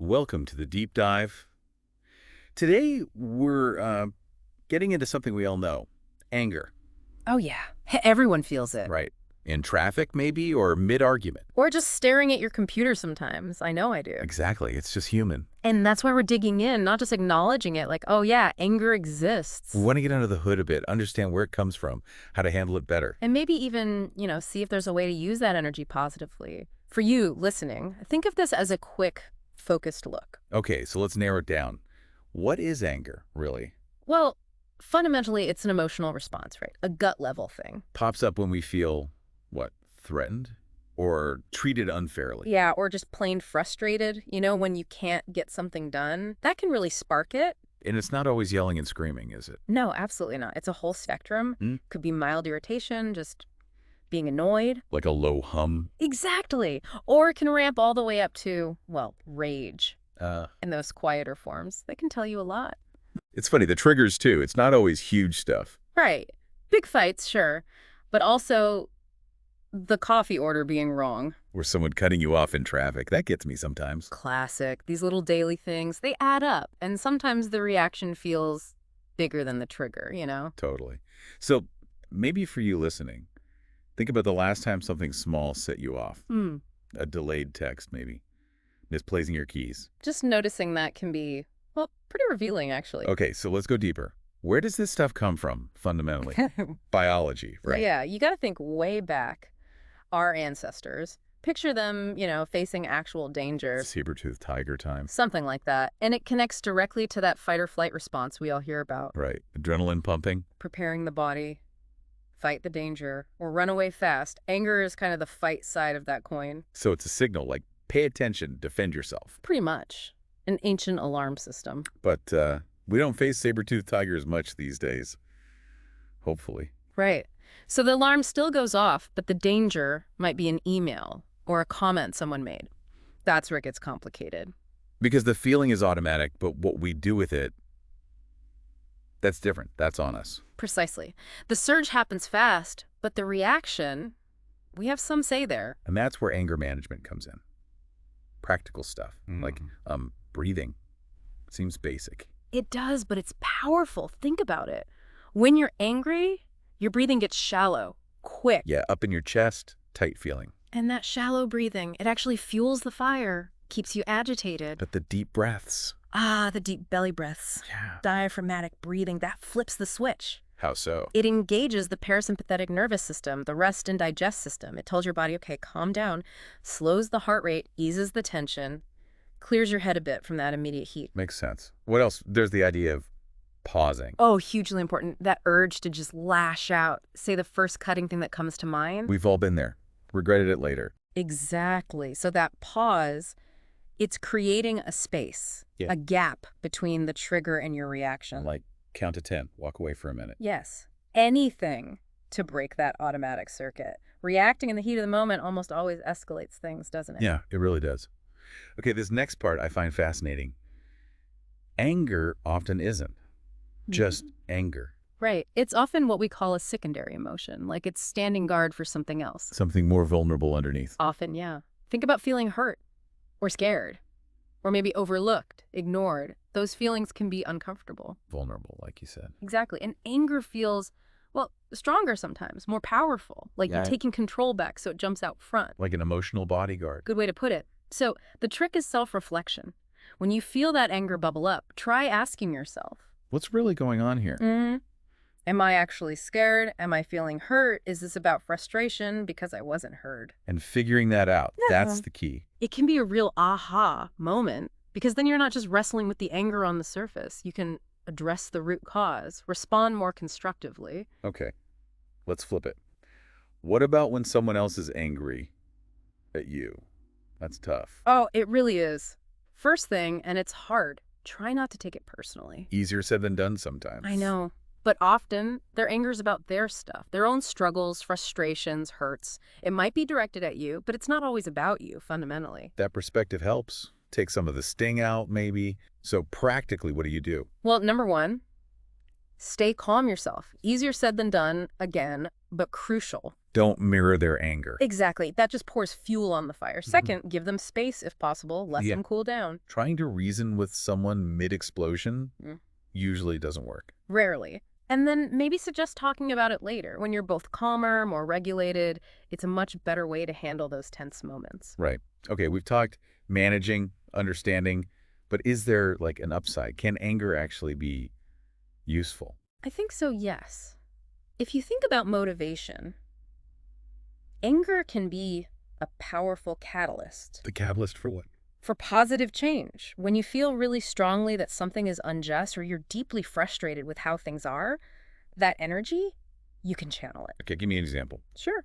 Welcome to the deep dive. Today, we're getting into something we all know, anger, Oh, yeah. Everyone feels it. right? In traffic, maybe, or mid-argument. Or just staring at your computer sometimes. I know I do. Exactly. It's just human. And that's why we're digging in, not just acknowledging it like, oh, yeah, anger exists. We want to get under the hood a bit, understand where it comes from, how to handle it better. And maybe even, see if there's a way to use that energy positively. For you listening, think of this as a quick, focused look. Okay, so let's narrow it down. What is anger, really? Well, fundamentally, it's an emotional response, right? A gut level thing. Pops up when we feel, what, threatened? Or treated unfairly? Yeah, or just plain frustrated, when you can't get something done. That can really spark it. And it's not always yelling and screaming, is it? No, absolutely not. It's a whole spectrum. Hmm? Could be mild irritation, just being annoyed. Like a low hum? Exactly. Or it can ramp all the way up to, well, rage Uh, in those quieter forms. They can tell you a lot. it's funny, the triggers too. It's not always huge stuff. Right. Big fights, sure. But also the coffee order being wrong. Or someone cutting you off in traffic. That gets me sometimes. Classic. These little daily things, they add up. And sometimes the reaction feels bigger than the trigger. Totally. So maybe for you listening, think about the last time something small set you off. Hmm. A delayed text, maybe. Misplacing your keys. Just noticing that can be, well, pretty revealing, actually. Okay, so let's go deeper. Where does this stuff come from, fundamentally? Biology, right? Yeah, you got to think way back. Our ancestors. Picture them, facing actual danger. Saber-toothed tiger time. Something like that. And it connects directly to that fight or flight response we all hear about. Right. Adrenaline pumping. Preparing the body, fight the danger, or run away fast. Anger is kind of the fight side of that coin. So it's a signal like, pay attention, defend yourself. Pretty much. An ancient alarm system. But we don't face saber-toothed tigers much these days. Hopefully. Right. So the alarm still goes off, but the danger might be an email or a comment someone made. That's where it gets complicated. Because the feeling is automatic, but what we do with it, that's different. That's on us. Precisely. The surge happens fast, but the reaction, we have some say there. And that's where anger management comes in. Practical stuff, like breathing. Seems basic. It does, but it's powerful. Think about it. When you're angry, your breathing gets shallow, quick. Yeah, up in your chest, tight feeling. And that shallow breathing, it actually fuels the fire, keeps you agitated. But the deep breaths. Ah, the deep belly breaths. Yeah. Diaphragmatic breathing, that flips the switch. How so? It engages the parasympathetic nervous system, the rest and digest system. It tells your body, okay, calm down, slows the heart rate, eases the tension, clears your head a bit from that immediate heat. Makes sense. What else? There's the idea of pausing. Oh, hugely important. That urge to just lash out, say the first cutting thing that comes to mind. We've all been there. Regretted it later. Exactly. So that pause, it's creating a space, Yeah. a gap between the trigger and your reaction. Like count to 10. Walk away for a minute. Yes. Anything to break that automatic circuit. Reacting in the heat of the moment almost always escalates things, doesn't it? Yeah, it really does. Okay, this next part I find fascinating. Anger often isn't just anger. Right. It's often what we call a secondary emotion, like it's standing guard for something else. Something more vulnerable underneath. Often, yeah. Think about feeling hurt or scared or maybe overlooked, ignored. Those feelings can be uncomfortable. Vulnerable, like you said. Exactly. And anger feels, well, stronger sometimes, more powerful, like Yeah. you're taking control back so it jumps out front. Like an emotional bodyguard. Good way to put it. So the trick is self-reflection. When you feel that anger bubble up, try asking yourself, What's really going on here? am I actually scared? Am I feeling hurt? Is this about frustration because I wasn't heard? And figuring that out, that's the key. It can be a real aha moment because then you're not just wrestling with the anger on the surface. You can address the root cause, respond more constructively. Okay, let's flip it. What about when someone else is angry at you? That's tough. Oh, it really is. First thing, and it's hard, try not to take it personally. Easier said than done sometimes. I know. But often, their anger is about their stuff, their own struggles, frustrations, hurts. It might be directed at you, but it's not always about you, fundamentally. That perspective helps. Take some of the sting out, maybe. So practically, what do you do? Well, number one, stay calm yourself. Easier said than done, again, but crucial. Don't mirror their anger. Exactly. That just pours fuel on the fire. Second, give them space if possible. Let Yeah. them cool down. Trying to reason with someone mid-explosion Mm. usually doesn't work. Rarely. And then maybe suggest talking about it later. When you're both calmer, more regulated, it's a much better way to handle those tense moments. Right. Okay, we've talked managing, understanding, but is there like an upside? Can anger actually be useful? I think so, yes. If you think about motivation, anger can be a powerful catalyst The catalyst for what? for positive change. When you feel really strongly that something is unjust or you're deeply frustrated with how things are, that energy, you can channel it. Okay, give me an example. Sure.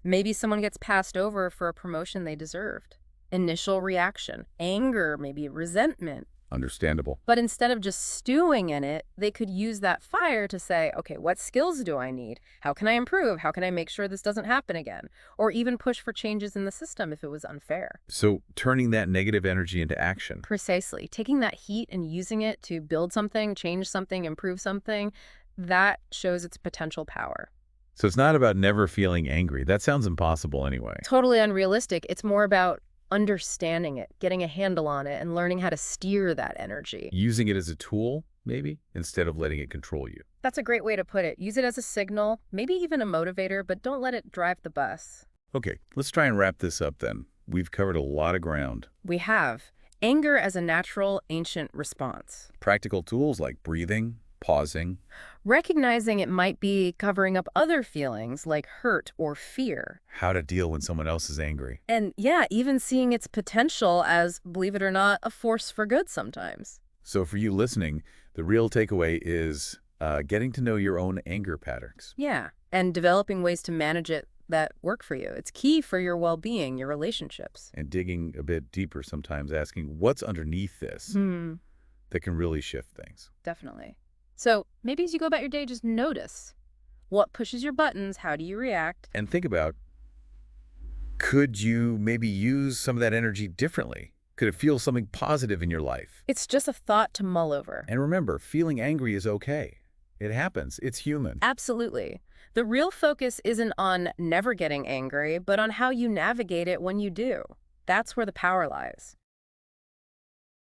Maybe someone gets passed over for a promotion they deserved. Initial reaction, anger, maybe resentment. Understandable. But instead of just stewing in it, they could use that fire to say, okay, what skills do I need? How can I improve? How can I make sure this doesn't happen again? Or even push for changes in the system if it was unfair. So turning that negative energy into action. Precisely. Taking that heat and using it to build something, change something, improve something, that shows its potential power. So it's not about never feeling angry. That sounds impossible anyway. Totally unrealistic. It's more about understanding it, getting a handle on it, and learning how to steer that energy. Using it as a tool, maybe, instead of letting it control you. That's a great way to put it. Use it as a signal, maybe even a motivator, but don't let it drive the bus. Okay, let's try and wrap this up then. We've covered a lot of ground. We have anger as a natural, ancient response. Practical tools like breathing, pausing. Recognizing it might be covering up other feelings like hurt or fear. How to deal when someone else is angry. And yeah, even seeing its potential as, believe it or not, a force for good sometimes. So for you listening, the real takeaway is getting to know your own anger patterns. Yeah, and developing ways to manage it that work for you. It's key for your well-being, your relationships. And digging a bit deeper sometimes, asking what's underneath this that can really shift things. Definitely. So maybe as you go about your day, just notice what pushes your buttons, how do you react? And think about, could you maybe use some of that energy differently? Could it feel something positive in your life? It's just a thought to mull over. And remember, feeling angry is okay. It happens. It's human. Absolutely. The real focus isn't on never getting angry, but on how you navigate it when you do. That's where the power lies.